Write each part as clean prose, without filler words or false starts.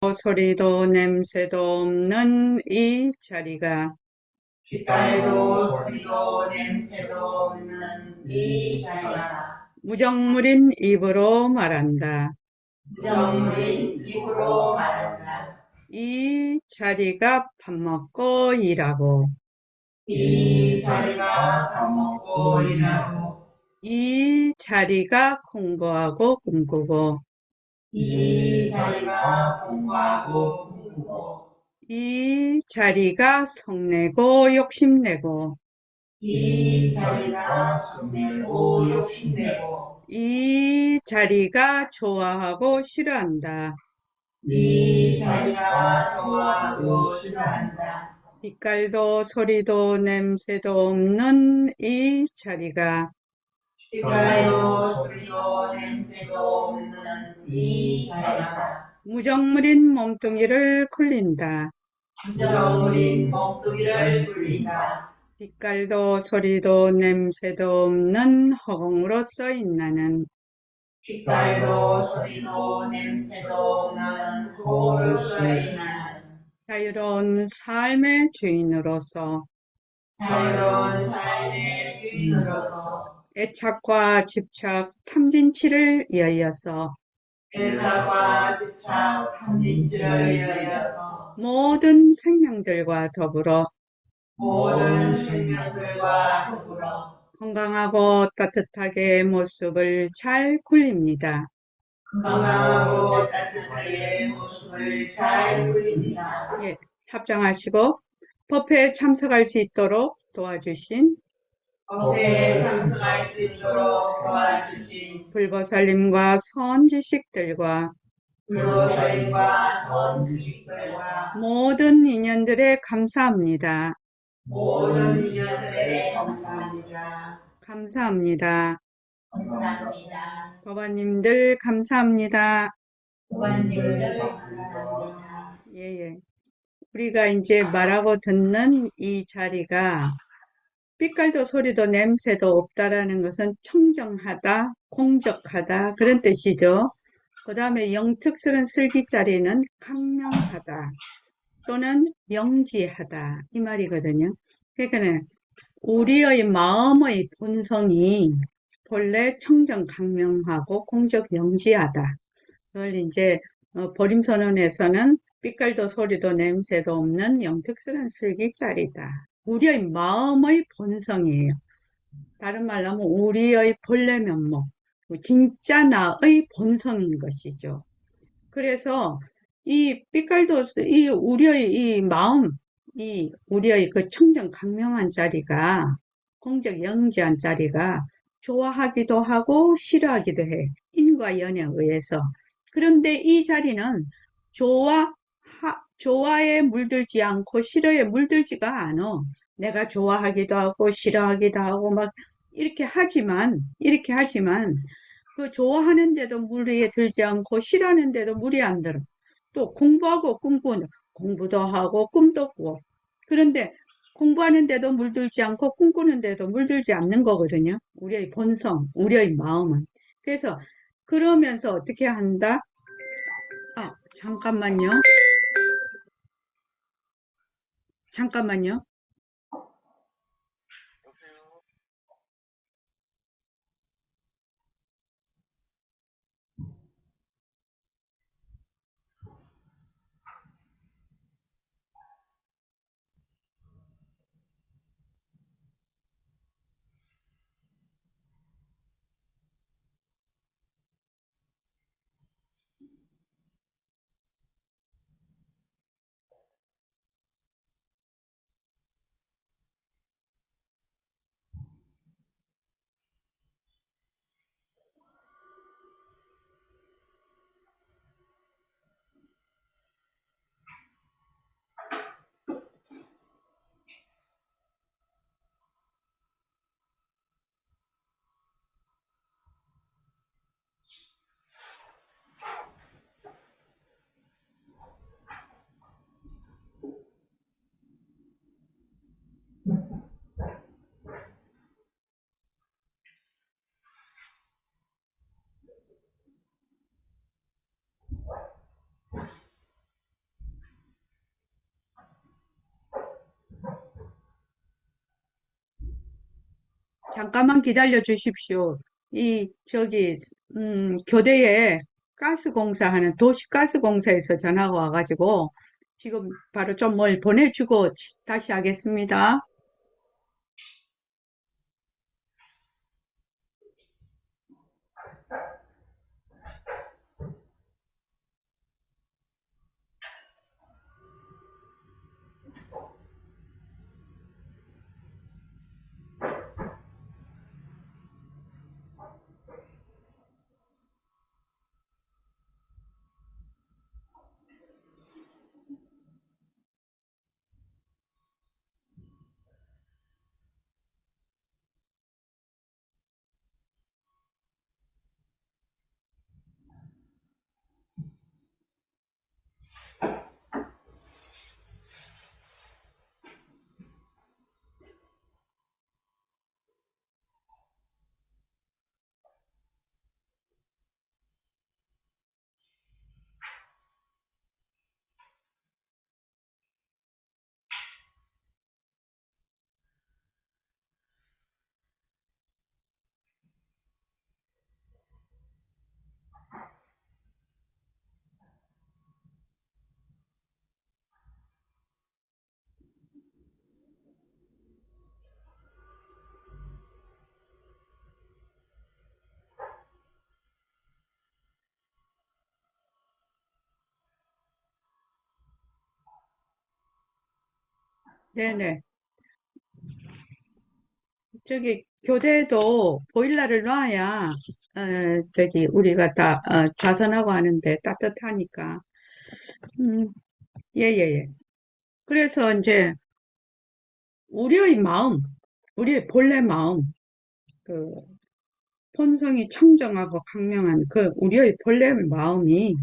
소리도 냄새도 없는 이 자리가 빛깔도 소리도 냄새도 없는 이 자리가 무정물인 입으로 말한다. 무정물인 입으로 말한다. 이 자리가 밥 먹고 일하고 이 자리가 밥 먹고 일하고 이 자리가 공부하고 꿈꾸고 이 자리가 공부하고 꿈꾸고 이 자리가 성내고 욕심내고 이 자리가 손내고 욕심내고 이 자리가 좋아하고 싫어한다. 이 자리가 좋아하고 싫어한다. 빛깔도 소리도 냄새도 없는 이 자리가 빛깔도 소리도 냄새도 없는 이 자리가 무정물인 몸뚱이를 굴린다. 무정물인 몸뚱이를 굴린다. 빛깔도 소리도 냄새도 없는 허공으로 써인 나는 빛깔도 소리도 냄새도 없는 호르스의 나는 자유로운 삶의 주인으로서 자유로운 삶의 주인으로서 애착과 집착, 탐진치를 이어서 애사과 집착 탐진치를 위하여서 모든 생명들과 더불어 모든 생명들과 더불어 건강하고 따뜻하게 모습을 잘 굴립니다. 건강하고 따뜻하게 모습을 잘 굴립니다. 예, 합장하시고 법회에 참석할 수 있도록 도와주신 법회에 참석할 수 있도록 도와주신 불보살님과 선지식들과 불보살님과 선지식들과 모든 인연들에 감사합니다. 모든 인연들에 감사합니다. 감사합니다. 감사합니다. 도바님들 감사합니다. 도반님들 감사합니다. 예. 우리가 이제 말하고 듣는 이 자리가 빛깔도 소리도 냄새도 없다라는 것은 청정하다, 공적하다 그런 뜻이죠. 그 다음에 영특스러운 슬기자리는 강명하다 또는 영지하다 이 말이거든요. 그러니까 우리의 마음의 본성이 본래 청정 강명하고 공적 영지하다. 그걸 이제 보림선언에서는 빛깔도 소리도 냄새도 없는 영특스러운 슬기짜리다. 우리의 마음의 본성이에요. 다른 말로 하면 우리의 본래 면목, 진짜 나의 본성인 것이죠. 그래서 이 빛깔도 이 우리의 이 마음, 이 우리의 그 청정 강명한 자리가 공적 영지한 자리가 좋아하기도 하고 싫어하기도 해. 인과 연에 의해서. 그런데 이 자리는 좋아에 물들지 않고 싫어에 물들지가 않아. 내가 좋아하기도 하고 싫어하기도 하고 막 이렇게 하지만 그 좋아하는데도 무리에 들지 않고 싫어하는데도 무리 안 들어. 또 공부하고 꿈꾸는 공부도 하고 꿈도 꾸고. 그런데 공부하는데도 물들지 않고 꿈꾸는데도 물들지 않는 거거든요. 우리의 본성, 우리의 마음은. 그래서 그러면서 어떻게 한다? 아, 잠깐만요. 잠깐만 기다려 주십시오. 교대에 가스공사하는 도시가스공사에서 전화가 와가지고, 지금 바로 좀 뭘 보내주고 다시 하겠습니다. 네네. 교대도 보일러를 놔야, 우리가 자선하고 하는데 따뜻하니까. 음, 예, 예, 예. 그래서 이제, 우리의 마음, 우리의 본래 마음, 그, 본성이 청정하고 강명한 우리의 본래 마음이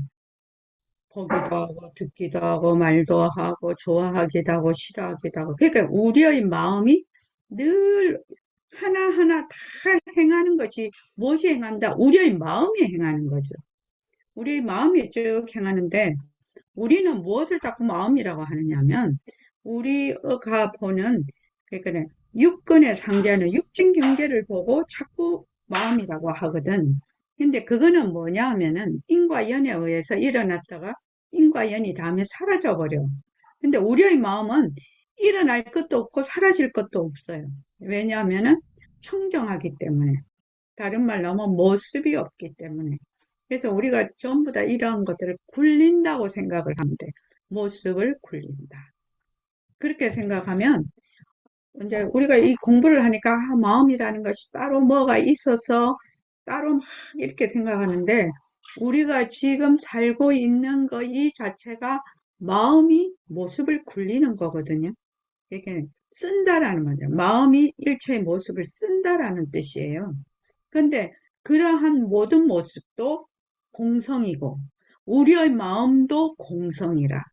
보기도 하고, 듣기도 하고, 말도 하고, 좋아하기도 하고, 싫어하기도 하고. 그러니까 우리의 마음이 늘 하나하나 다 행하는 것이 무엇이 행한다? 우리의 마음이 행하는 거죠. 우리의 마음이 쭉 행하는데, 우리는 무엇을 자꾸 마음이라고 하느냐면, 우리가 보는, 그러니까 육근의 상대하는 육진 경계를 보고 자꾸 마음이라고 하거든. 근데 그거는 뭐냐 하면은, 인과 연에 의해서 일어났다가, 인과 연이 다음에 사라져버려. 근데 우리의 마음은 일어날 것도 없고 사라질 것도 없어요. 왜냐하면은 청정하기 때문에. 다른 말로 하면 모습이 없기 때문에. 그래서 우리가 전부 다 이러한 것들을 굴린다고 생각을 하면 돼. 모습을 굴린다. 그렇게 생각하면 이제 우리가 이 공부를 하니까 마음이라는 것이 따로 뭐가 있어서 따로 막 이렇게 생각하는데 우리가 지금 살고 있는 거 이 자체가 마음이 모습을 굴리는 거거든요. 이게 쓴다라는 거죠. 마음이 일체의 모습을 쓴다라는 뜻이에요. 근데 그러한 모든 모습도 공성이고 우리의 마음도 공성이라.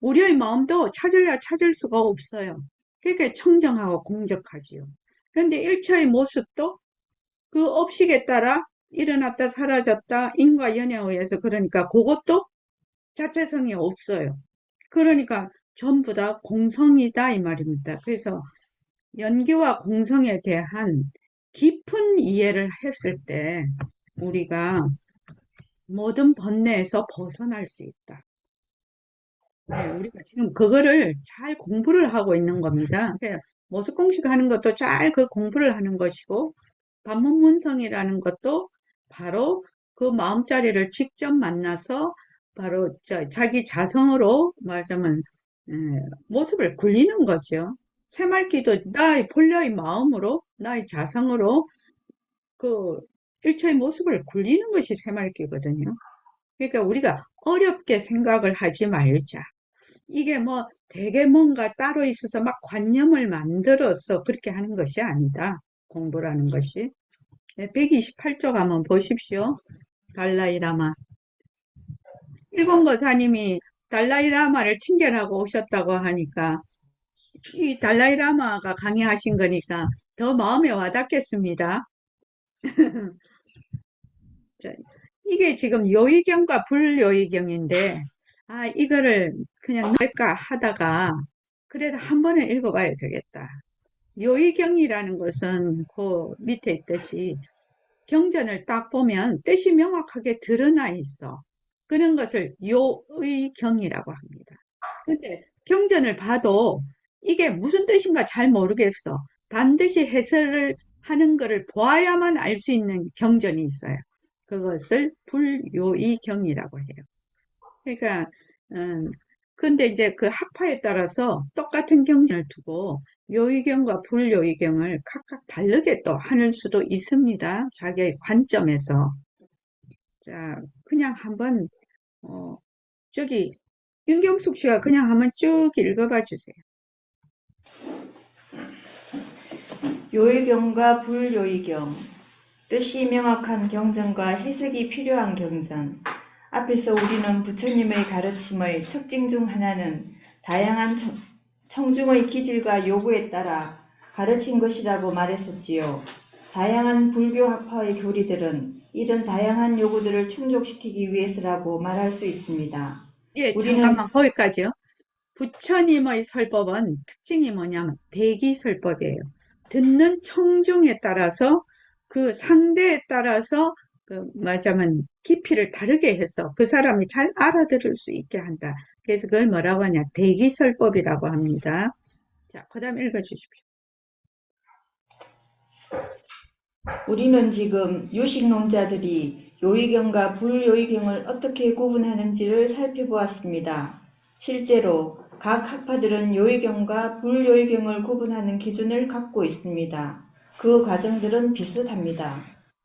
우리의 마음도 찾으려 찾을 수가 없어요. 그러니까 청정하고 공적하지요. 근데 일체의 모습도 그 업식에 따라 일어났다 사라졌다 인과 연에 의해서 그러니까 그것도 자체성이 없어요. 그러니까 전부 다 공성이다 이 말입니다. 그래서 연기와 공성에 대한 깊은 이해를 했을 때 우리가 모든 번뇌에서 벗어날 수 있다. 네, 우리가 지금 그거를 잘 공부를 하고 있는 겁니다. 모습 공식 하는 것도 잘 그 공부를 하는 것이고 반문문성이라는 것도 바로 그 마음자리를 직접 만나서 바로 자기 자성으로 말하자면 에, 모습을 굴리는 거죠. 새말기도 나의 본래의 마음으로 나의 자성으로 그 일체의 모습을 굴리는 것이 새말기거든요. 그러니까 우리가 어렵게 생각을 하지 말자. 이게 뭐 되게 뭔가 따로 있어서 막 관념을 만들어서 그렇게 하는 것이 아니다. 공부라는 것이. 네, 128쪽 한번 보십시오. 달라이라마. 일본 거사님이 달라이라마를 친견하고 오셨다고 하니까 이 달라이라마가 강의하신 거니까 더 마음에 와닿겠습니다. 자, 이게 지금 요의경과 불요의경인데 이거를 그냥 넣을까 하다가 그래도 한 번은 읽어봐야 되겠다. 요의경이라는 것은 그 밑에 있듯이 경전을 딱 보면 뜻이 명확하게 드러나 있어. 그런 것을 요의경이라고 합니다. 근데 경전을 봐도 이게 무슨 뜻인가 잘 모르겠어. 반드시 해설을 하는 것을 보아야만 알 수 있는 경전이 있어요. 그것을 불요의경이라고 해요. 그러니까, 근데 이제 그 학파에 따라서 똑같은 경전을 두고 요의경과 불요의경을 각각 다르게 또 하는 수도 있습니다. 자기의 관점에서. 자, 그냥 한번, 어, 저기, 윤경숙 씨가 그냥 한번 쭉 읽어봐 주세요. 요의경과 불요의경, 뜻이 명확한 경전과 해석이 필요한 경전. 앞에서 우리는 부처님의 가르침의 특징 중 하나는 다양한 청중의 기질과 요구에 따라 가르친 것이라고 말했었지요. 다양한 불교 학파의 교리들은 이런 다양한 요구들을 충족시키기 위해서라고 말할 수 있습니다. 예, 우리는 잠깐만, 거기까지요. 부처님의 설법은 특징이 뭐냐면 대기설법이에요. 듣는 청중에 따라서 그 상대에 따라서 그 말하자면 깊이를 다르게 해서 그 사람이 잘 알아들을 수 있게 한다. 그래서 그걸 뭐라고 하냐? 대기설법이라고 합니다. 자, 그 다음 읽어주십시오. 우리는 지금 유식론자들이 요의경과 불요의경을 어떻게 구분하는지를 살펴보았습니다. 실제로 각 학파들은 요의경과 불요의경을 구분하는 기준을 갖고 있습니다. 그 과정들은 비슷합니다.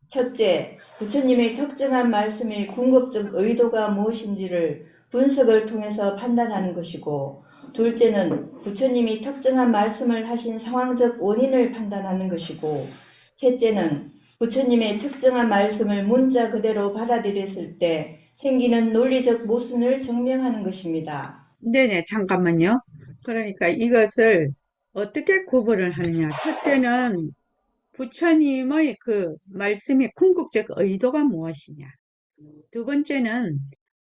첫째, 부처님의 특정한 말씀의 궁극적 의도가 무엇인지를 분석을 통해서 판단하는 것이고, 둘째는 부처님이 특정한 말씀을 하신 상황적 원인을 판단하는 것이고, 셋째는 부처님의 특정한 말씀을 문자 그대로 받아들였을 때 생기는 논리적 모순을 증명하는 것입니다. 네네, 잠깐만요. 그러니까 이것을 어떻게 구분을 하느냐. 첫째는 부처님의 그 말씀의 궁극적 의도가 무엇이냐. 두 번째는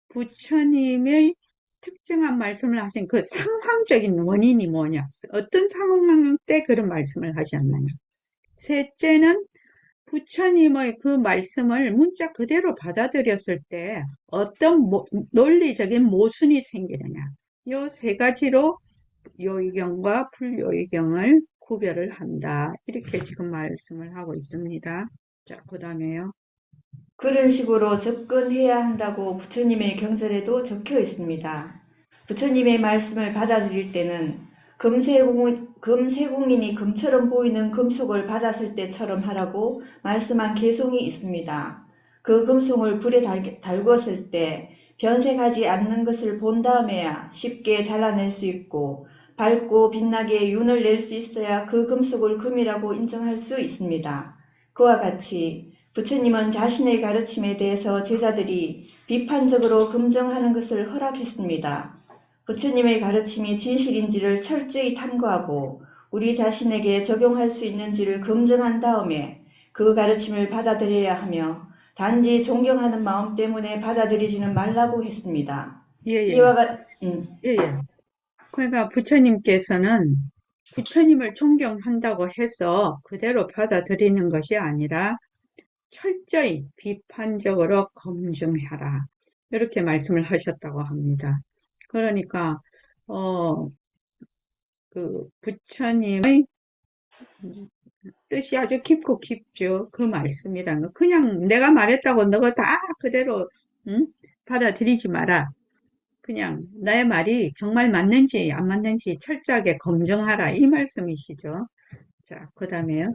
부처님의 특정한 말씀을 하신 그 상황적인 원인이 뭐냐. 어떤 상황 때 그런 말씀을 하셨느냐. 셋째는 부처님의 그 말씀을 문자 그대로 받아들였을 때 어떤 논리적인 모순이 생기느냐. 이 세 가지로 요의경과 불요의경을 구별을 한다. 이렇게 지금 말씀을 하고 있습니다. 자, 그 다음에요. 그런 식으로 접근해야 한다고 부처님의 경전에도 적혀 있습니다. 부처님의 말씀을 받아들일 때는 금세공인이 금처럼 보이는 금속을 받았을 때처럼 하라고 말씀한 개송이 있습니다. 그 금속을 불에 달궜을 때 변색하지 않는 것을 본 다음에야 쉽게 잘라낼 수 있고, 밝고 빛나게 윤을 낼 수 있어야 그 금속을 금이라고 인정할 수 있습니다. 그와 같이 부처님은 자신의 가르침에 대해서 제자들이 비판적으로 검증하는 것을 허락했습니다. 부처님의 가르침이 진실인지를 철저히 탐구하고 우리 자신에게 적용할 수 있는지를 검증한 다음에 그 가르침을 받아들여야 하며, 단지 존경하는 마음 때문에 받아들이지는 말라고 했습니다. 예, 이와 같 예. 그러니까 부처님께서는 부처님을 존경한다고 해서 그대로 받아들이는 것이 아니라 철저히 비판적으로 검증하라. 이렇게 말씀을 하셨다고 합니다. 그러니까, 그 부처님의 뜻이 아주 깊고 깊죠. 그 말씀이란 거. 그냥 내가 말했다고 너가 다 그대로, 응? 받아들이지 마라. 그냥 나의 말이 정말 맞는지 안 맞는지 철저하게 검증하라. 이 말씀이시죠. 자, 그 다음에요.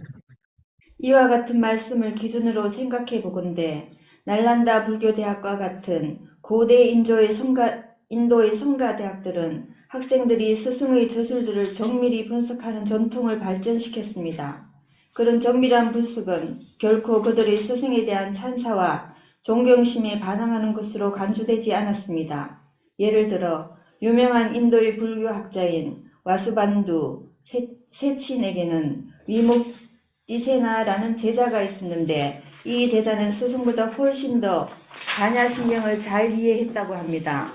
이와 같은 말씀을 기준으로 생각해 보건대 날란다 불교대학과 같은 고대 인도의 성가대학들은 학생들이 스승의 저술들을 정밀히 분석하는 전통을 발전시켰습니다. 그런 정밀한 분석은 결코 그들의 스승에 대한 찬사와 존경심에 반항하는 것으로 간주되지 않았습니다. 예를 들어 유명한 인도의 불교학자인 와수반두 세친에게는 위묵디세나라는 제자가 있었는데, 이 제자는 스승보다 훨씬 더 반야신경을 잘 이해했다고 합니다.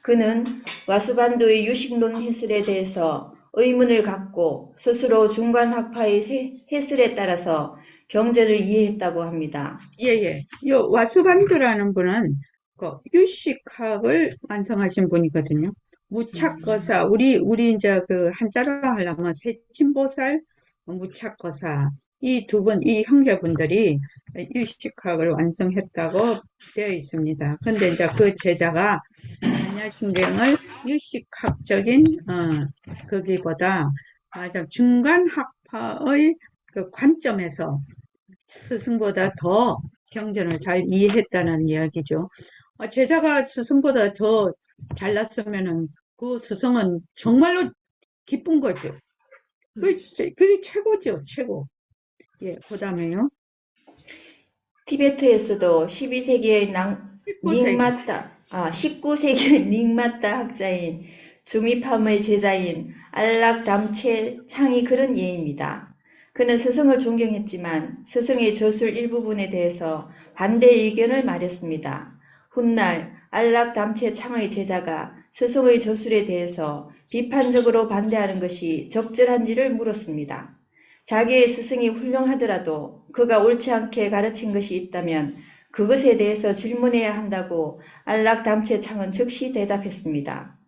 그는 와수반도의 유식론 해설에 대해서 의문을 갖고 스스로 중간학파의 해설에 따라서 경전을 이해했다고 합니다. 예. 요 와수반두라는 분은 그 유식학을 완성하신 분이거든요. 무착거사, 우리 이제 그 한자로 하려면 세친보살, 무착거사, 이 두 분, 이 형제분들이 유식학을 완성했다고 되어 있습니다. 근데 이제 그 제자가 반야심경을 유식학적인, 거기보다, 맞아, 중간학파의 그 관점에서 스승보다 더 경전을 잘 이해했다는 이야기죠. 제자가 스승보다 더 잘났으면은 그 스승은 정말로 기쁜 거죠. 그게 최고죠, 최고. 예, 그 다음에요. 티베트에서도 12세기의 19세기. 19세기의 닉마타 학자인 주미팜의 제자인 안락담체 창이 그런 예입니다. 그는 스승을 존경했지만 스승의 저술 일부분에 대해서 반대 의견을 말했습니다. 훗날 안락담체 창의 제자가 스승의 저술에 대해서 비판적으로 반대하는 것이 적절한지를 물었습니다. 자기의 스승이 훌륭하더라도 그가 옳지 않게 가르친 것이 있다면 그것에 대해서 질문해야 한다고 안락담체 창은 즉시 대답했습니다.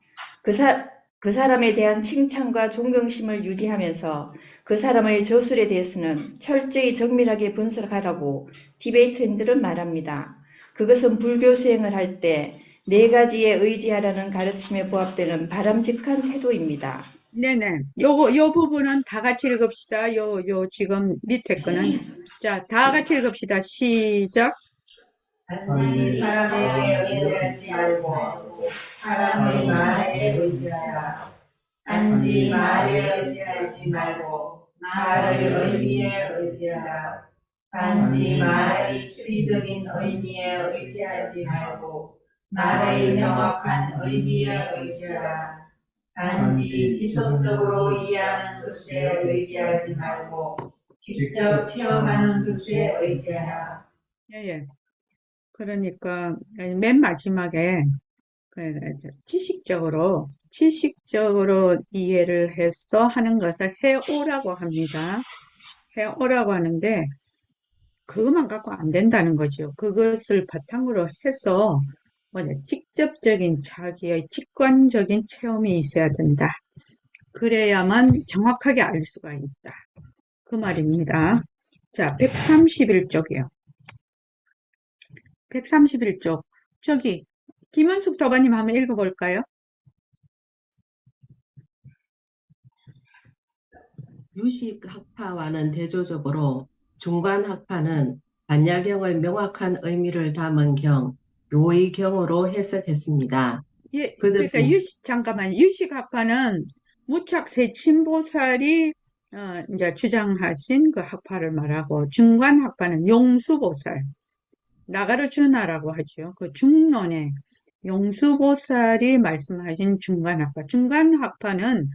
그 사람에 대한 칭찬과 존경심을 유지하면서 그 사람의 저술에 대해서는 철저히 정밀하게 분석하라고 티베이트인들은 말합니다. 그것은 불교 수행을 할 때 4가지에 의지하라는 가르침에 부합되는 바람직한 태도입니다. 네네. 요 부분은 다 같이 읽읍시다. 지금 밑에 거는. 자, 다 같이 읽읍시다. 시작. 단지 사람에게 의지하지 말고 사람의 말에 의지하라. 단지 말에 의지하지 말고 말의 의미에 의지하라. 단지 말의 추리적인 의미에 의지하지 말고 말의 정확한 의미에 의지하라. 단지 지속적으로 이해하는 것에 의지하지 말고 직접 체험하는 것에 의지하라. 예. 그러니까 맨 마지막에 지식적으로 이해를 해서 하는 것을 해오라고 합니다. 해오라고 하는데 그것만 갖고 안 된다는 거죠. 그것을 바탕으로 해서 직접적인 자기의 직관적인 체험이 있어야 된다. 그래야만 정확하게 알 수가 있다. 그 말입니다. 자, 131쪽이요. 131쪽. 저기 김은숙 도반님 한번 읽어볼까요? 유식학파와는 대조적으로 중간학파는 반야경의 명확한 의미를 담은 경, 요의경으로 해석했습니다. 예, 그들은 그러니까 잠깐만, 유식학파는 무착세친보살이 이제 주장하신 그 학파를 말하고, 중간학파는 용수보살, 나가르주나라고 하죠. 그 중론의 용수보살이 말씀하신 중간학파. 중간학파는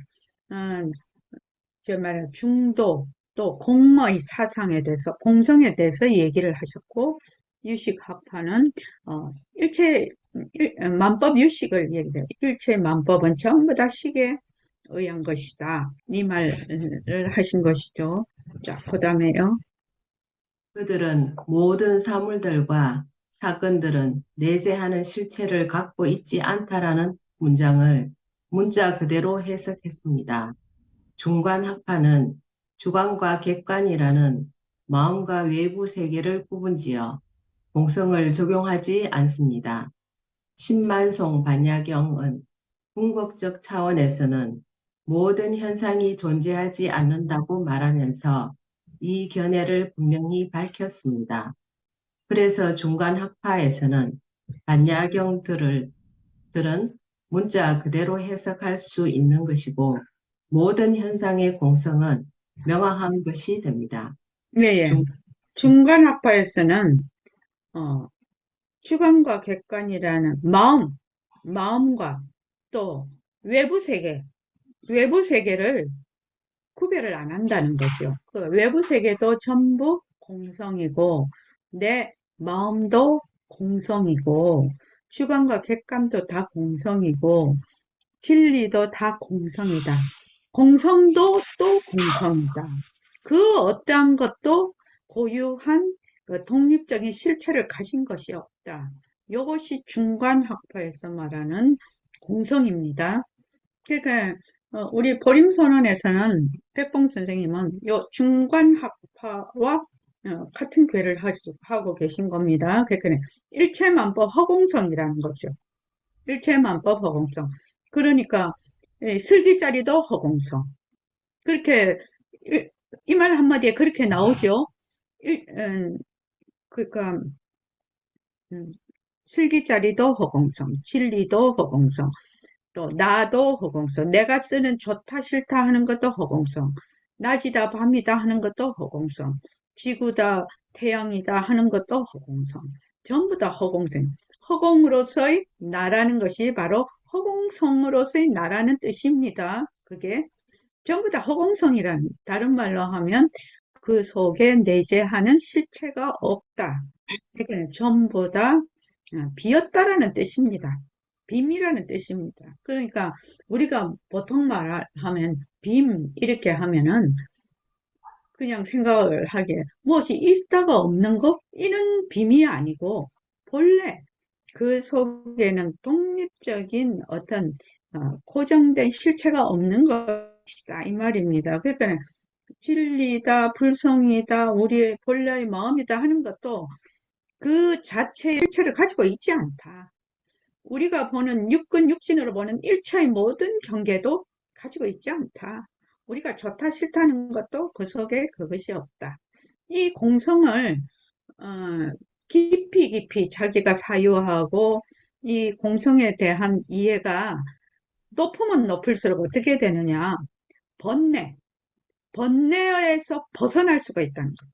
저 말이야 중도 또 공의 사상에 대해서 공성에 대해서 얘기를 하셨고 유식학파는 만법 유식을 얘기해요. 일체 만법은 전부 다 식에 의한 것이다. 이 말을 하신 것이죠. 자, 그다음에요. 그들은 모든 사물들과 사건들은 내재하는 실체를 갖고 있지 않다라는 문장을 문자 그대로 해석했습니다. 중간학파는 주관과 객관이라는 마음과 외부 세계를 구분지어 공성을 적용하지 않습니다. 신만송 반야경은 궁극적 차원에서는 모든 현상이 존재하지 않는다고 말하면서 이 견해를 분명히 밝혔습니다. 그래서 중간학파에서는 반야경들은 문자 그대로 해석할 수 있는 것이고 모든 현상의 공성은 명확한 것이 됩니다. 네, 예. 중- 중간학파에서는 주관과 객관이라는 마음과 또 외부 세계를 구별을 안 한다는 거죠. 그 외부 세계도 전부 공성이고, 내 마음도 공성이고, 주관과 객관도 다 공성이고, 진리도 다 공성이다. 공성도 또 공성이다. 그 어떠한 것도 고유한 그 독립적인 실체를 가진 것이 없다. 이것이 중간학파에서 말하는 공성입니다. 그러니까 우리 보림선언에서는 백봉 선생님은 요 중간학파와 같은 궤를 하고 계신 겁니다. 그러니까 일체만법 허공성이라는 거죠. 일체만법 허공성. 그러니까 슬기짜리도 허공성. 그렇게 이 말 한마디에 그렇게 나오죠. 그러니까 슬기짜리도 허공성, 진리도 허공성, 또 나도 허공성, 내가 쓰는 좋다 싫다 하는 것도 허공성, 낮이다 밤이다 하는 것도 허공성, 지구다 태양이다 하는 것도 허공성, 전부 다 허공성. 허공으로서의 나라는 것이 바로 허공성으로서의 나라는 뜻입니다. 그게 전부 다 허공성이라는, 다른 말로 하면 그 속에 내재하는 실체가 없다. 그러니까 전부 다 비었다라는 뜻입니다. 빔이라는 뜻입니다. 그러니까 우리가 보통 말하면 빔 이렇게 하면은 그냥 생각을 하기에 무엇이 있다가 없는 거? 이는 빔이 아니고 본래 그 속에는 독립적인 어떤 고정된 실체가 없는 것이다 이 말입니다. 그러니까 진리다, 불성이다, 우리의 본래의 마음이다 하는 것도 그 자체의 실체를 가지고 있지 않다. 우리가 보는 육근 육진으로 보는 일체의 모든 경계도 가지고 있지 않다. 우리가 좋다 싫다는 것도 그 속에 그것이 없다. 이 공성을 깊이 깊이 자기가 사유하고 이 공성에 대한 이해가 높으면 높을수록 어떻게 되느냐. 번뇌에서 벗어날 수가 있다는 거죠.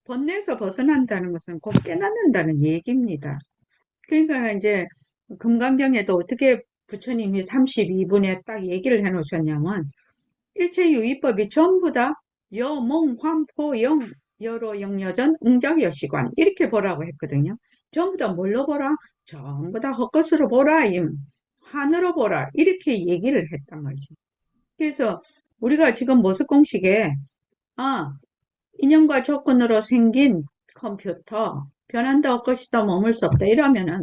번뇌에서 벗어난다는 것은 곧 깨닫는다는 얘기입니다. 그러니까 이제 금강경에도 어떻게 부처님이 32분에 딱 얘기를 해 놓으셨냐면 일체유의법이 전부 다 여몽 환포영 여로 영여전 응작여시관 이렇게 보라고 했거든요. 전부 다 뭘로 보라? 전부 다 헛것으로 보라 환으로 보라 이렇게 얘기를 했단 말이죠. 그래서 우리가 지금 모습공식에 인연과 조건으로 생긴 컴퓨터 변한다 헛것이다 머물 수 없다 이러면은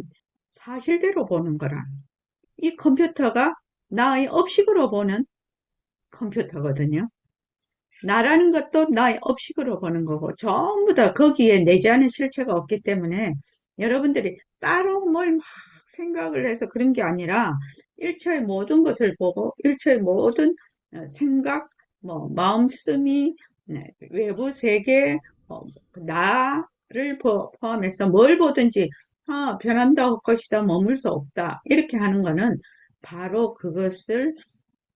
사실대로 보는 거라. 이 컴퓨터가 나의 업식으로 보는 컴퓨터거든요. 나라는 것도 나의 업식으로 보는 거고 전부 다 거기에 내재하는 실체가 없기 때문에 여러분들이 따로 뭘 막 생각을 해서 그런 게 아니라 일체의 모든 것을 보고 일체의 모든 생각, 마음씀이 외부 세계, 나를 포함해서 뭘 보든지 변한다 할 것이다 머물 수 없다 이렇게 하는 거는 바로 그것을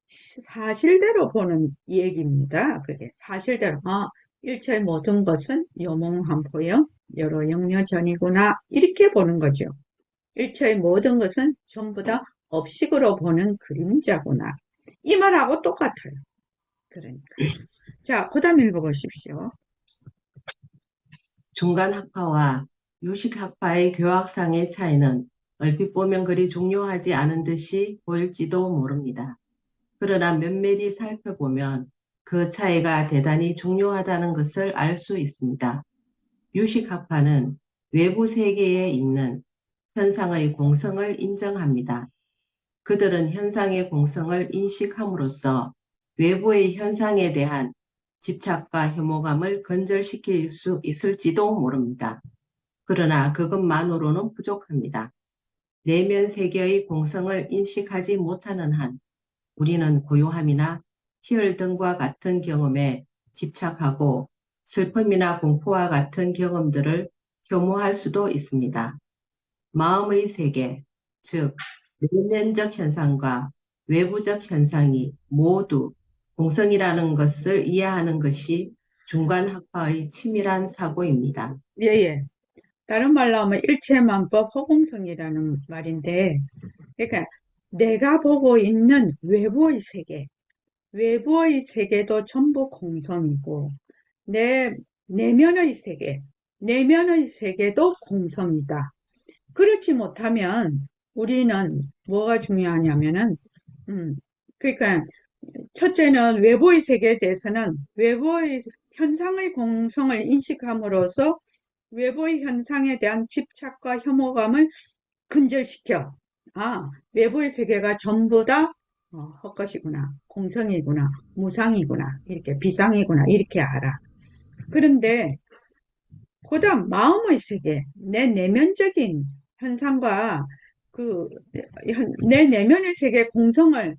사실대로 보는 얘기입니다. 그게 사실대로 일체의 모든 것은 요몽한포영 여러 영려전이구나 이렇게 보는 거죠. 일체의 모든 것은 전부 다 업식으로 보는 그림자구나 이 말하고 똑같아요. 그러니까 자, 그 다음 읽어보십시오. 중간학파와 유식학파의 교학상의 차이는 얼핏 보면 그리 중요하지 않은 듯이 보일지도 모릅니다. 그러나 면밀히 살펴보면 그 차이가 대단히 중요하다는 것을 알 수 있습니다. 유식학파는 외부 세계에 있는 현상의 공성을 인정합니다. 그들은 현상의 공성을 인식함으로써 외부의 현상에 대한 집착과 혐오감을 건절시킬 수 있을지도 모릅니다. 그러나 그것만으로는 부족합니다. 내면 세계의 공성을 인식하지 못하는 한 우리는 고요함이나 희열 등과 같은 경험에 집착하고 슬픔이나 공포와 같은 경험들을 혐오할 수도 있습니다. 마음의 세계, 즉 내면적 현상과 외부적 현상이 모두 공성이라는 것을 이해하는 것이 중간학파의 치밀한 사고입니다. 예. 다른 말로 하면 일체만법 허공성이라는 말인데, 그러니까 내가 보고 있는 외부의 세계도 전부 공성이고, 내면의 세계도 공성이다. 그렇지 못하면 우리는 뭐가 중요하냐면은, 그러니까 첫째는 외부의 세계에 대해서는 외부의 현상의 공성을 인식함으로써 외부의 현상에 대한 집착과 혐오감을 근절시켜. 아, 외부의 세계가 전부 다 헛것이구나, 공성이구나, 무상이구나, 이렇게 비상이구나, 이렇게 알아. 그런데 그다음 마음의 세계, 내 내면적인 현상과 그 내 내면의 세계 공성을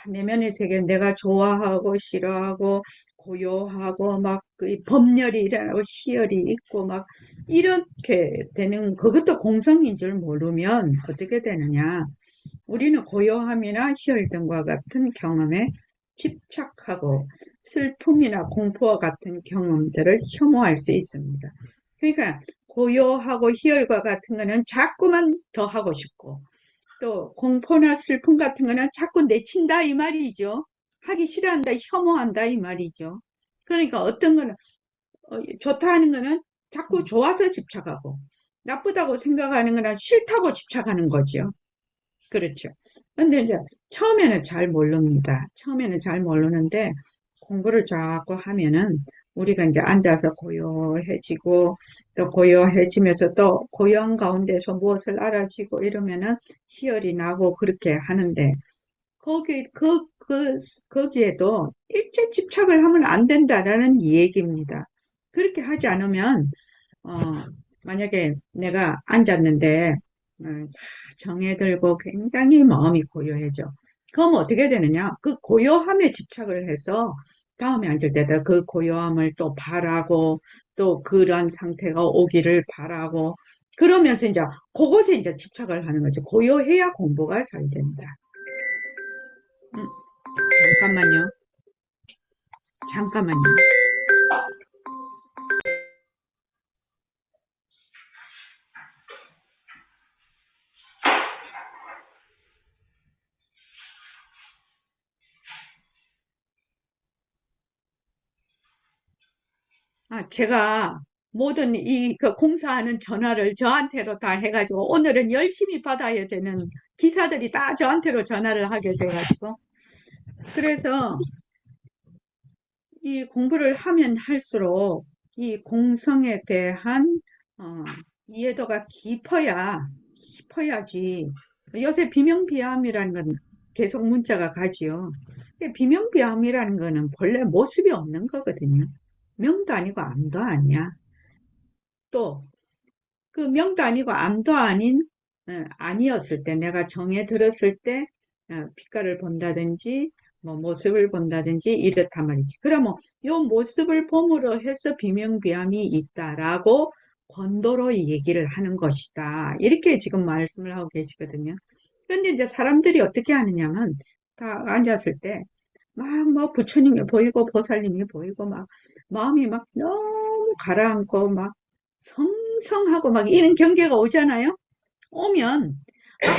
내면의 세계 내가 좋아하고 싫어하고 고요하고 막 그 법렬이 일어나고 희열이 있고 막 이렇게 되는 그것도 공성인 줄 모르면 어떻게 되느냐? 우리는 고요함이나 희열 등과 같은 경험에 집착하고 슬픔이나 공포와 같은 경험들을 혐오할 수 있습니다. 그러니까 고요하고 희열과 같은 거는 자꾸만 더 하고 싶고 또 공포나 슬픔 같은 거는 자꾸 내친다 이 말이죠. 하기 싫어한다, 혐오한다 이 말이죠. 그러니까 어떤 거는 좋다 하는 거는 자꾸 좋아서 집착하고 나쁘다고 생각하는 거는 싫다고 집착하는 거죠. 그렇죠. 근데 이제 처음에는 잘 모릅니다. 처음에는 잘 모르는데 공부를 자꾸 하면은 우리가 이제 앉아서 고요해지고 또 고요해지면서 또 고요한 가운데서 무엇을 알아지고 이러면은 희열이 나고 그렇게 하는데 거기에도 일제 집착을 하면 안 된다라는 얘기입니다. 그렇게 하지 않으면 어, 만약에 내가 앉았는데 정에 들고 굉장히 마음이 고요해져. 그럼 어떻게 되느냐? 그 고요함에 집착을 해서 다음에 앉을 때도 그 고요함을 또 바라고 또 그런 상태가 오기를 바라고 그러면서 이제 그곳에 이제 집착을 하는 거죠. 고요해야 공부가 잘 된다. 음, 잠깐만요. 잠깐만요. 제가 모든 그 공사하는 전화를 저한테로 다 해가지고 오늘은 열심히 받아야 되는 기사들이 다 저한테로 전화를 하게 돼가지고 그래서 이 공부를 하면 할수록 이 공성에 대한 어, 이해도가 깊어야지. 요새 비명비암이라는 건 계속 문자가 가지요. 근데 비명비암이라는 거는 본래 모습이 없는 거거든요. 명도 아니고 암도 아니야. 또 그 명도 아니고 암도 아닌 아니었을 때 내가 정에 들었을 때 빛깔을 본다든지 뭐 모습을 본다든지 이렇단 말이지. 그러면 요 모습을 봄으로 해서 비명비암이 있다라고 권도로 얘기를 하는 것이다. 이렇게 지금 말씀을 하고 계시거든요. 그런데 이제 사람들이 어떻게 하느냐면 다 앉았을 때 막 뭐 부처님이 보이고 보살님이 보이고 막 마음이 막 너무 가라앉고 막 성성하고 막 이런 경계가 오잖아요. 오면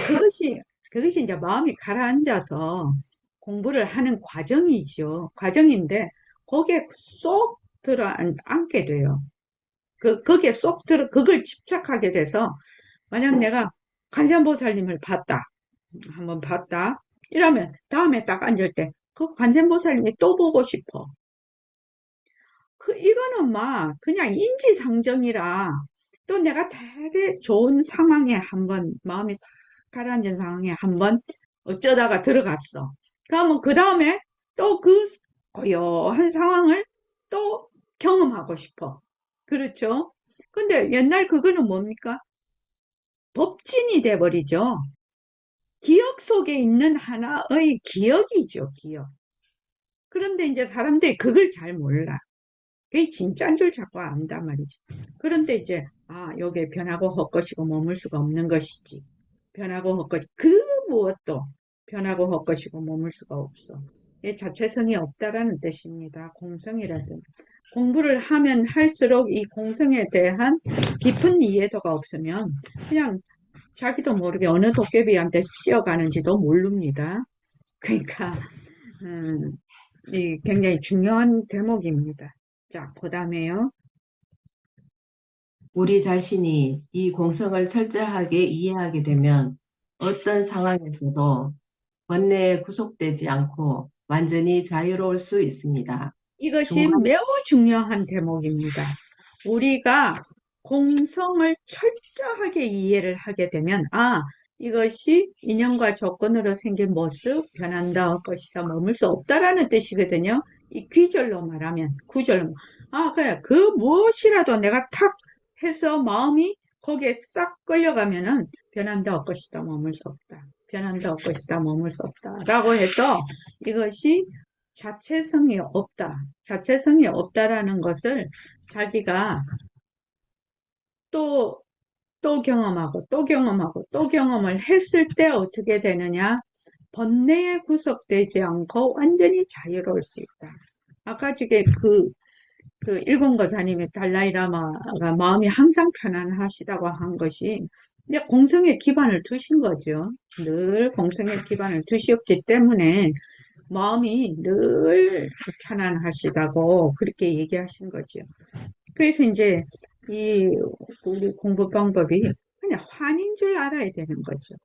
그것이 이제 마음이 가라앉아서 공부를 하는 과정이죠. 과정인데 거기에 쏙 들어앉게 돼요. 거기에 쏙 그걸 집착하게 돼서 만약 내가 관세음보살님을 봤다. 한번 봤다. 이러면 다음에 딱 앉을 때 그 관세음보살님이 또 보고 싶어. 이거는 막 그냥 인지상정이라 또 내가 되게 좋은 상황에 한번 마음이 싹 가라앉은 상황에 한번 어쩌다가 들어갔어. 그러면 그 다음에 또 그 고요한 상황을 또 경험하고 싶어. 그렇죠? 근데 옛날 그거는 뭡니까? 법진이 돼버리죠. 기억 속에 있는 하나의 기억이죠, 기억. 그런데 이제 사람들이 그걸 잘 몰라. 그게 진짜인 줄 자꾸 안단 말이죠. 그런데 이제, 요게 변하고 헛것이고 머물 수가 없는 것이지. 변하고 헛것이, 그 무엇도 변하고 헛것이고 머물 수가 없어. 이게 자체성이 없다라는 뜻입니다. 공성이라든. 공부를 하면 할수록 이 공성에 대한 깊은 이해도가 없으면 그냥 자기도 모르게 어느 도깨비한테 씌어가는지도 모릅니다. 그러니까, 음, 이 굉장히 중요한 대목입니다. 자, 그 다음에요. 우리 자신이 이 공성을 철저하게 이해하게 되면 어떤 상황에서도 번뇌에 구속되지 않고 완전히 자유로울 수 있습니다. 이것이 중간 매우 중요한 대목입니다. 우리가 공성을 철저하게 이해를 하게 되면, 이것이 인연과 조건으로 생긴 모습, 변한다 할 것이다, 머물 수 없다라는 뜻이거든요. 이 귀절로 말하면, 구절로. 그래. 그 무엇이라도 내가 탁 해서 마음이 거기에 싹 끌려가면은 변한다 할 것이다, 머물 수 없다. 변한다 할 것이다, 머물 수 없다. 라고 해서 이것이 자체성이 없다. 자체성이 없다라는 것을 자기가 또, 또 경험하고, 또 경험하고, 또 경험을 했을 때 어떻게 되느냐? 번뇌에 구속되지 않고 완전히 자유로울 수 있다. 아까 저게 일본 거사님의 달라이라마가 마음이 항상 편안하시다고 한 것이 이제 공성에 기반을 두신 거죠. 늘 공성에 기반을 두셨기 때문에 마음이 늘 편안하시다고 그렇게 얘기하신 거죠. 그래서 이제 우리 공부 방법이 그냥 환인 줄 알아야 되는 거죠.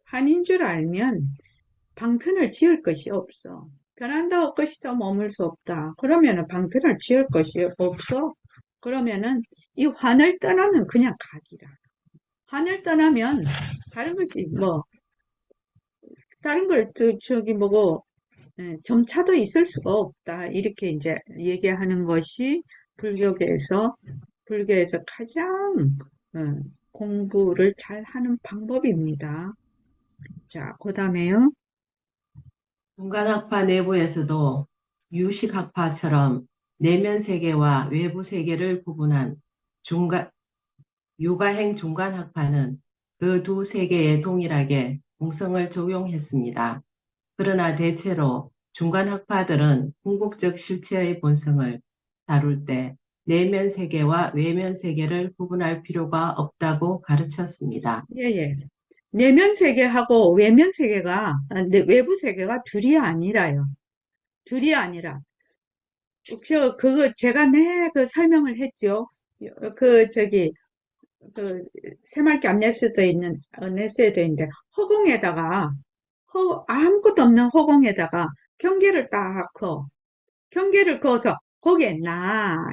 환인 줄 알면 방편을 지을 것이 없어. 변한다 할 것이다 머물 수 없다. 그러면은 방편을 지을 것이 없어. 그러면은 이 환을 떠나면 그냥 각이라. 환을 떠나면 다른 것이 다른 걸 저기 뭐고 점차도 있을 수가 없다. 이렇게 이제 얘기하는 것이 불교에서 가장 공부를 잘 하는 방법입니다. 자, 그 다음에요. 중간학파 내부에서도 유식학파처럼 내면 세계와 외부 세계를 구분한 유가행 중간학파는 그 두 세계에 동일하게 공성을 적용했습니다. 그러나 대체로 중간학파들은 궁극적 실체의 본성을 다룰 때 내면 세계와 외면 세계를 구분할 필요가 없다고 가르쳤습니다. 예, 예. 내면 세계하고 외면 세계가, 외부 세계가 둘이 아니라요. 둘이 아니라. 제가 그 설명을 했죠. 저기, 새mark 안내서도 있는데, 아무것도 없는 허공에다가 경계를 딱 경계를 그어서 거기에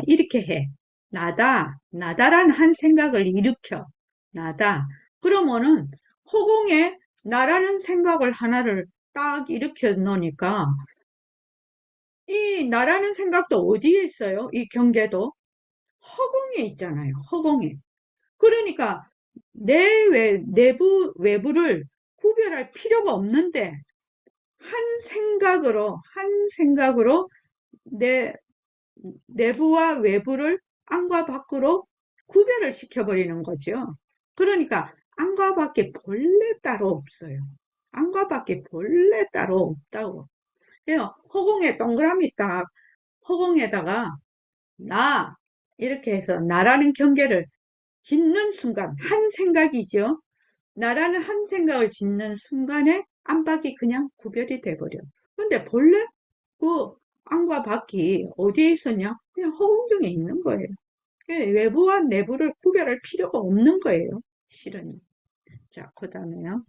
이렇게 해. 나다란 한 생각을 일으켜. 나다. 그러면은 허공에 나라는 생각을 하나를 딱 일으켜 놓으니까 이 나라는 생각도 어디에 있어요? 이 경계도 허공에 있잖아요. 허공에. 그러니까 외부를 구별할 필요가 없는데 한 생각으로 내 내부와 외부를 안과 밖으로 구별을 시켜버리는 거죠. 그러니까 안과 밖에 본래 따로 없어요. 안과 밖에 본래 따로 없다고. 그래요. 허공에 동그라미 딱 허공에다가 나 이렇게 해서 나라는 경계를 짓는 순간 한 생각이죠. 나라는 한 생각을 짓는 순간에 안팎이 그냥 구별이 돼버려. 근데 본래 그 안과 밖이 어디에 있었냐? 그냥 허공중에 있는 거예요. 외부와 내부를 구별할 필요가 없는 거예요. 실은. 자, 그 다음에요.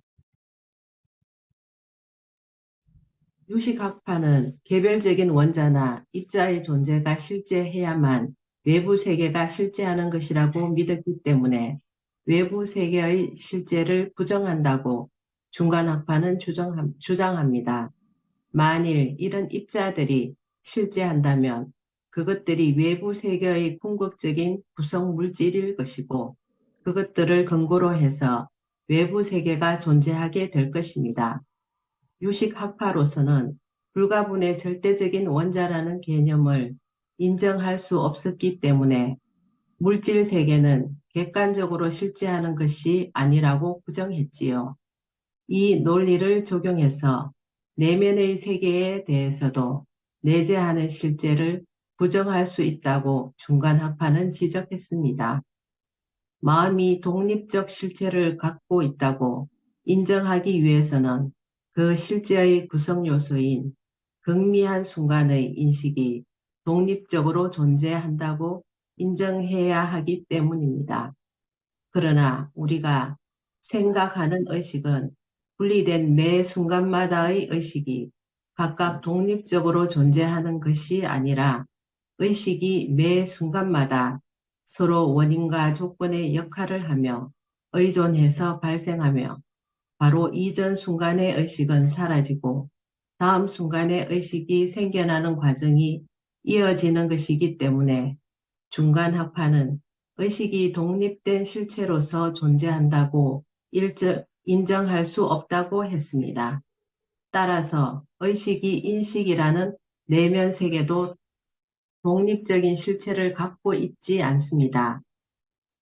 유식학파는 개별적인 원자나 입자의 존재가 실제해야만 외부 세계가 실제하는 것이라고 믿었기 때문에 외부 세계의 실제를 부정한다고 중간학파는 주장합니다. 만일 이런 입자들이 실제한다면 그것들이 외부 세계의 궁극적인 구성 물질일 것이고 그것들을 근거로 해서 외부 세계가 존재하게 될 것입니다. 유식학파로서는 불가분의 절대적인 원자라는 개념을 인정할 수 없었기 때문에 물질 세계는 객관적으로 실제하는 것이 아니라고 부정했지요. 이 논리를 적용해서 내면의 세계에 대해서도 내재하는 실제를 부정할 수 있다고 중간학파는 지적했습니다. 마음이 독립적 실체를 갖고 있다고 인정하기 위해서는 그 실제의 구성 요소인 극미한 순간의 인식이 독립적으로 존재한다고 인정해야 하기 때문입니다. 그러나 우리가 생각하는 의식은 분리된 매 순간마다의 의식이 각각 독립적으로 존재하는 것이 아니라 의식이 매 순간마다 서로 원인과 조건의 역할을 하며 의존해서 발생하며 바로 이전 순간의 의식은 사라지고 다음 순간의 의식이 생겨나는 과정이 이어지는 것이기 때문에 중간합파는 의식이 독립된 실체로서 존재한다고 인정할 수 없다고 했습니다. 따라서 의식이 인식이라는 내면 세계도 독립적인 실체를 갖고 있지 않습니다.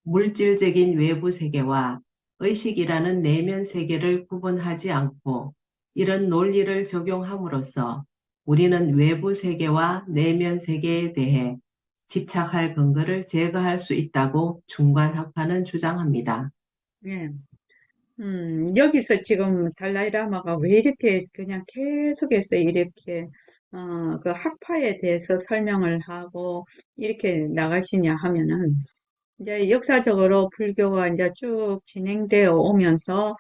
물질적인 외부 세계와 의식이라는 내면 세계를 구분하지 않고 이런 논리를 적용함으로써 우리는 외부 세계와 내면 세계에 대해 집착할 근거를 제거할 수 있다고 중간합파는 주장합니다. 예. 여기서 지금 달라이라마가 왜 이렇게 그냥 계속해서 이렇게 그 학파에 대해서 설명을 하고 이렇게 나가시냐 하면은 이제 역사적으로 불교가 이제 쭉 진행되어 오면서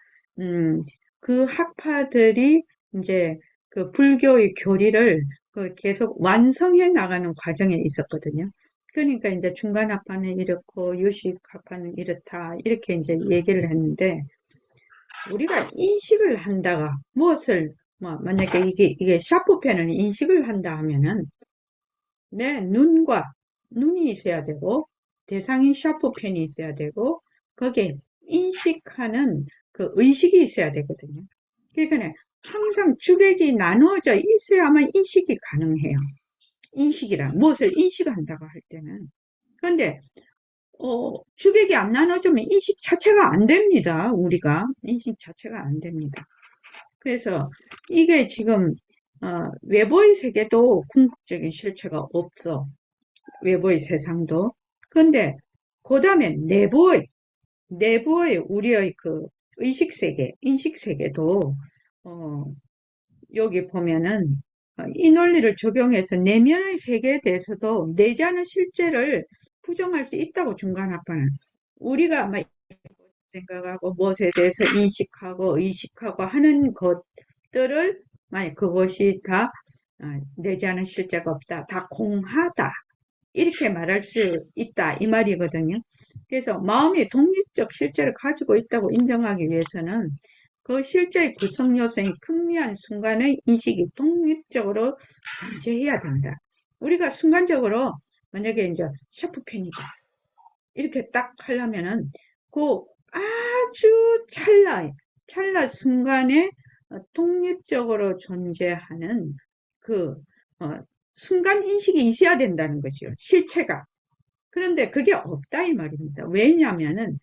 그 학파들이 이제 그 불교의 교리를 그 계속 완성해 나가는 과정에 있었거든요. 그러니까 이제 중간 학파는 이렇고 유식 학파는 이렇다 이렇게 이제 얘기를 했는데 우리가 인식을 한다가 무엇을 뭐 만약에 이게 샤프펜을 인식을 한다 하면은 내 눈이 있어야 되고 대상인 샤프펜이 있어야 되고 거기에 인식하는 그 의식이 있어야 되거든요. 그러니까 항상 주객이 나누어져 있어야만 인식이 가능해요. 인식이란 무엇을 인식한다고 할 때는. 그런데 주객이 안 나눠지면 인식 자체가 안 됩니다. 우리가 인식 자체가 안 됩니다. 그래서 이게 지금 외부의 세계도 궁극적인 실체가 없어. 외부의 세상도. 그런데 그 다음에 내부의 우리의 그 의식 세계, 인식 세계도 여기 보면은 이 논리를 적용해서 내면의 세계에 대해서도 내지 않은 실제를 부정할 수 있다고 중간합하는 우리가 막 생각하고 무엇에 대해서 인식하고 의식하고 하는 것들을 만약 그것이 다 내지 않은 실제가 없다, 다 공하다 이렇게 말할 수 있다 이 말이거든요. 그래서 마음이 독립적 실제를 가지고 있다고 인정하기 위해서는 그 실제의 구성 요소인 극미한 순간의 인식이 독립적으로 존재해야 된다. 우리가 순간적으로 만약에 이제 샤프펜이다 이렇게 딱 하려면은 그 아주 찰나 순간에 독립적으로 존재하는 그 순간 인식이 있어야 된다는 거죠. 실체가. 그런데 그게 없다 이 말입니다. 왜냐하면은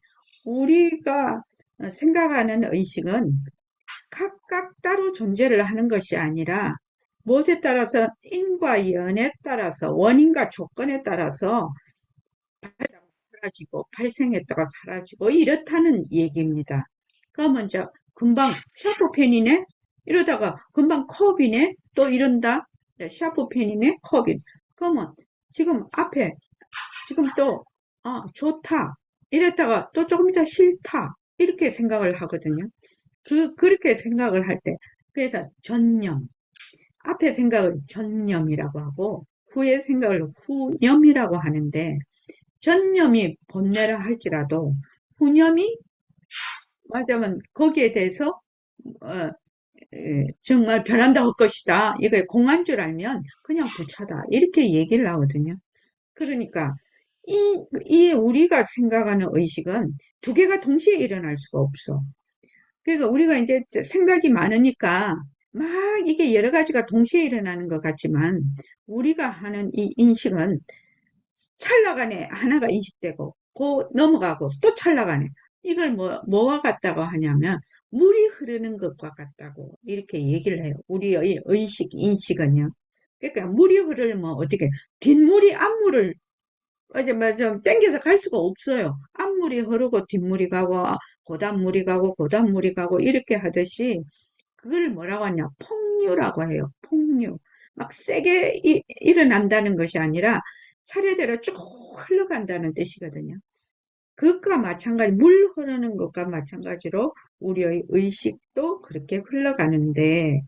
우리가 생각하는 의식은 각각 따로 존재를 하는 것이 아니라 무엇에 따라서 인과 연에 따라서 원인과 조건에 따라서 사라지고 발생했다가 사라지고 이렇다는 얘기입니다. 그러면 저 금방 샤프펜이네 이러다가 금방 컵이네 또 이런다 샤프펜이네 컵이 그러면 지금 앞에 지금 또 좋다 이랬다가 또 조금 이따 싫다 이렇게 생각을 하거든요. 그렇게 생각을 할 때 그래서 전념 앞에 생각을 전념이라고 하고 후의 생각을 후념이라고 하는데 전념이 본래라 할지라도 후념이 맞으면 거기에 대해서 어, 정말 변한다 할 것이다. 이거 공한 줄 알면 그냥 부차다. 이렇게 얘기를 하거든요. 그러니까 이 우리가 생각하는 의식은 두 개가 동시에 일어날 수가 없어. 그러니까 우리가 이제 생각이 많으니까 막 이게 여러 가지가 동시에 일어나는 것 같지만 우리가 하는 이 인식은 찰나간에 하나가 인식되고 넘어가고 또 찰나간에 이걸 뭐와 같다고 하냐면 물이 흐르는 것과 같다고 이렇게 얘기를 해요. 우리의 의식, 인식은요. 그러니까 물이 흐르면 어떻게 뒷물이 앞물을 좀 땡겨서 갈 수가 없어요. 앞물이 흐르고 뒷물이 가고 고단물이 가고 고단물이 가고 이렇게 하듯이 그걸 뭐라고 하냐 폭류라고 해요. 폭류. 막 세게 일어난다는 것이 아니라 차례대로 쭉 흘러간다는 뜻이거든요. 그것과 마찬가지, 물 흐르는 것과 마찬가지로 우리의 의식도 그렇게 흘러가는데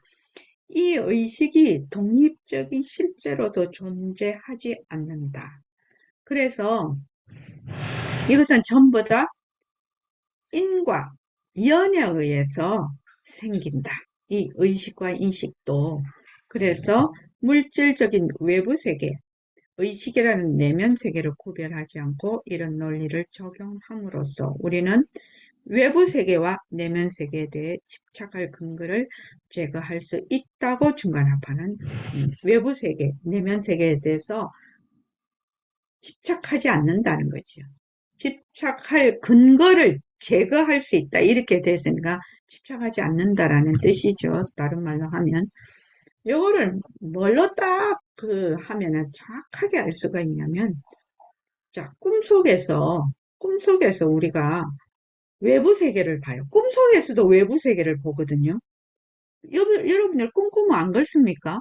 이 의식이 독립적인 실제로도 존재하지 않는다. 그래서 이것은 전부 다 인과 연에 의해서 생긴다. 이 의식과 인식도. 그래서 물질적인 외부 세계, 의식이라는 내면 세계를 구별하지 않고 이런 논리를 적용함으로써 우리는 외부 세계와 내면 세계에 대해 집착할 근거를 제거할 수 있다고 중간합하는 외부 세계, 내면 세계에 대해서 집착하지 않는다는 거죠. 집착할 근거를 제거할 수 있다. 이렇게 됐으니까 집착하지 않는다라는 뜻이죠. 다른 말로 하면. 요거를 뭘로 딱 하면은 정확하게 알 수가 있냐면, 자, 꿈속에서 우리가 외부 세계를 봐요. 꿈속에서도 외부 세계를 보거든요. 여러분들 꿈꾸면 안 그렇습니까?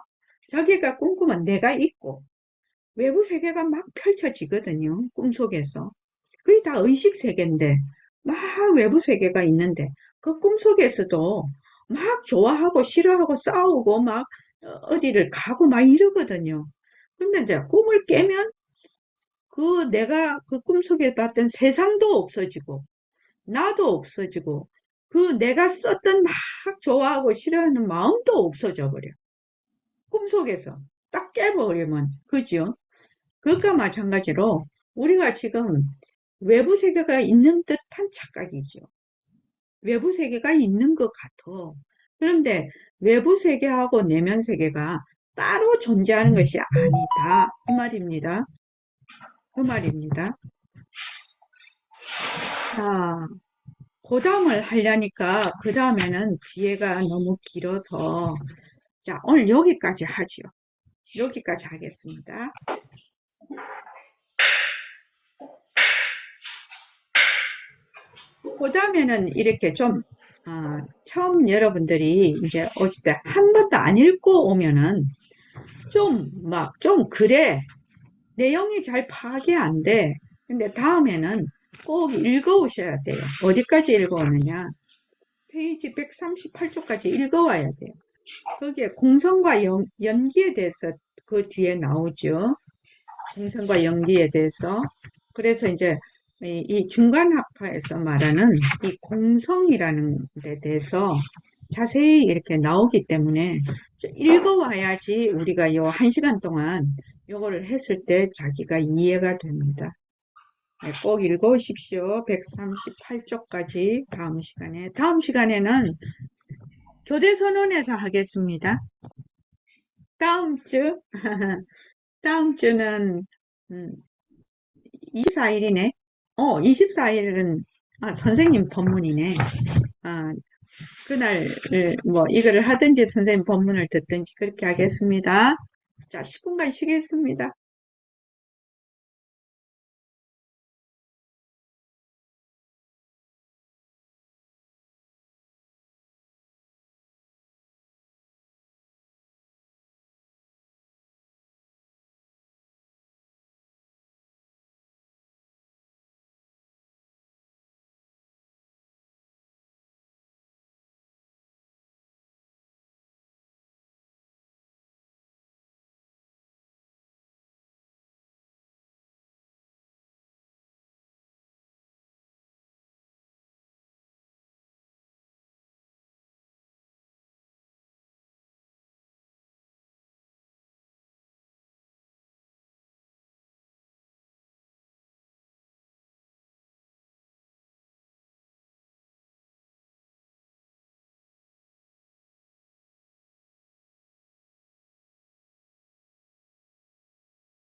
자기가 꿈꾸면 내가 있고, 외부 세계가 막 펼쳐지거든요. 꿈속에서. 그게 다 의식 세계인데, 막 외부 세계가 있는데, 그 꿈속에서도 막 좋아하고 싫어하고 싸우고 막 어디를 가고 막 이러거든요. 근데 이제 꿈을 깨면 내가 그 꿈속에 봤던 세상도 없어지고, 나도 없어지고, 내가 썼던 막 좋아하고 싫어하는 마음도 없어져 버려. 꿈속에서. 딱 깨버리면, 그죠? 그것과 마찬가지로 우리가 지금 외부 세계가 있는 듯한 착각이죠. 외부 세계가 있는 것 같아. 그런데 외부 세계하고 내면 세계가 따로 존재하는 것이 아니다. 이 말입니다. 그 말입니다. 자, 그 다음을 하려니까 그 다음에는 뒤에가 너무 길어서 자, 오늘 여기까지 하죠. 여기까지 하겠습니다. 그 다음에는 이렇게 좀 처음 여러분들이 이제 오실 때 한 번도 안 읽고 오면은 좀 그래. 내용이 잘 파악이 안 돼. 근데 다음에는 꼭 읽어 오셔야 돼요. 어디까지 읽어 오느냐. 페이지 138쪽까지 읽어 와야 돼요. 거기에 공성과 연기에 대해서 그 뒤에 나오죠. 공성과 연기에 대해서. 그래서 이제 이 중간학파에서 말하는 이 공성이라는 데 대해서 자세히 이렇게 나오기 때문에 읽어와야지 우리가 요 1시간 동안 요거를 했을 때 자기가 이해가 됩니다. 네, 꼭 읽어오십시오. 138쪽까지 다음 시간에는 교대선언에서 하겠습니다. 다음 주는 24일이네. 24일은 선생님 법문이네. 그날 이거를 하든지 선생님 법문을 듣든지 그렇게 하겠습니다. 자, 10분간 쉬겠습니다.